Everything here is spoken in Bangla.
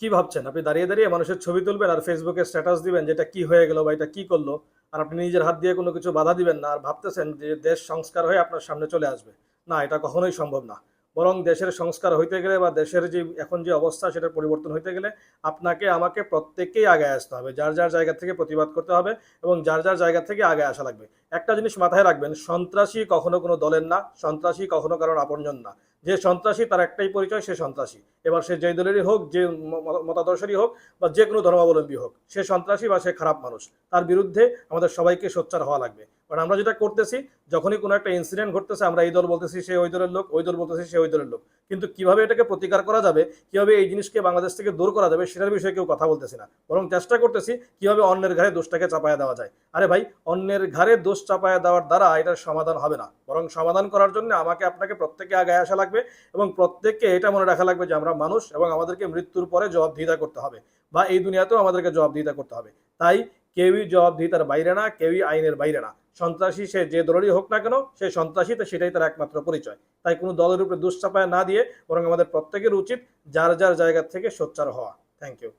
কি ভাবছেন? আপনি দাঁড়িয়ে, দাঁড়িয়ে মানুষের ছবি তুলবেন আর ফেসবুকে স্ট্যাটাস দিবেন যে এটা কি হয়ে গেল বা এটা কি করলো? আর আপনি নিজের হাত দিয়ে কোনো কিছু বাধা দিবেন না। আর ভাবতেছেন যে দেশ সংস্কার হয়ে আপনার সামনে চলে আসবে। না, এটা কখনোই সম্ভব না। বরং দেশের সংস্কার হইতে গেলে বা দেশের যে এখন যে অবস্থা সেটার পরিবর্তন হইতে গেলে আপনাকে আমাকে প্রত্যেককেই আগায় আসতে হবে। যার, যার জায়গা থেকে প্রতিবাদ করতে হবে এবং যার, যার জায়গা থেকে আগায় আসা লাগবে। একটা জিনিস মাথায় রাখবেন, সন্ত্রাসী কখনো কোনো দলের না, সন্ত্রাসী কখনো কারোর আপনজন না। যে সন্ত্রাসী তার একটাই পরিচয়, সে সন্ত্রাসী। এবার সে যেই দলেরই হোক, যে মতাদর্শেরই হোক বা যে কোনো ধর্মাবলম্বী হোক, সে সন্ত্রাসী বা সে খারাপ মানুষ। তার বিরুদ্ধে আমাদের সবাইকে সোচ্চার হওয়া লাগবে। কারণ আমরা যেটা করতেছি, যখনই কোনো একটা ইনসিডেন্ট ঘটতেছে আমরা এই দল বলতেছি সে ওই দলের লোক, ওই দল বলতেছি সে ওই দলের লোক। কিন্তু কিভাবে এটাকে প্রতিকার করা যাবে, কিভাবে এই জিনিসকে বাংলাদেশ থেকে দূর করা যাবে সেটার বিষয়ে কেউ কথা বলতেছি না। বরং চেষ্টা করতেছি কিভাবে অন্যের ঘাড়ে দোষটাকে চাপায়া দেওয়া যায়। আরে ভাই, অন্যের ঘাড়ে দোষ চাপায়া দেওয়ার দ্বারা এটার সমাধান হবে না। বরং সমাধান করার জন্য আমাকে আপনাকে প্রত্যেকে আগায় আসা লাগবে এবং প্রত্যেককে এটা মনে রাখা লাগবে যে আমরা মানুষ এবং আমাদেরকে মৃত্যুর পরে জবাবদিহিতা করতে হবে বা এই দুনিয়াতেও আমাদেরকে জবাবদিহিতা করতে হবে। তাই কেউই জবাবদিহিতার বাইরে না, কেউই আইনের বাইরে না। সন্ত্রাসী সে যে দলেরই হোক না কেন, সে সন্ত্রাসী, তো সেটাই তার একমাত্র পরিচয়। তাই কোনো দলের উপরে দুঃচাপায় না দিয়ে বরং আমাদের প্রত্যেকের উচিত যার যার জায়গা থেকে সোচ্চার হওয়া। Thank you.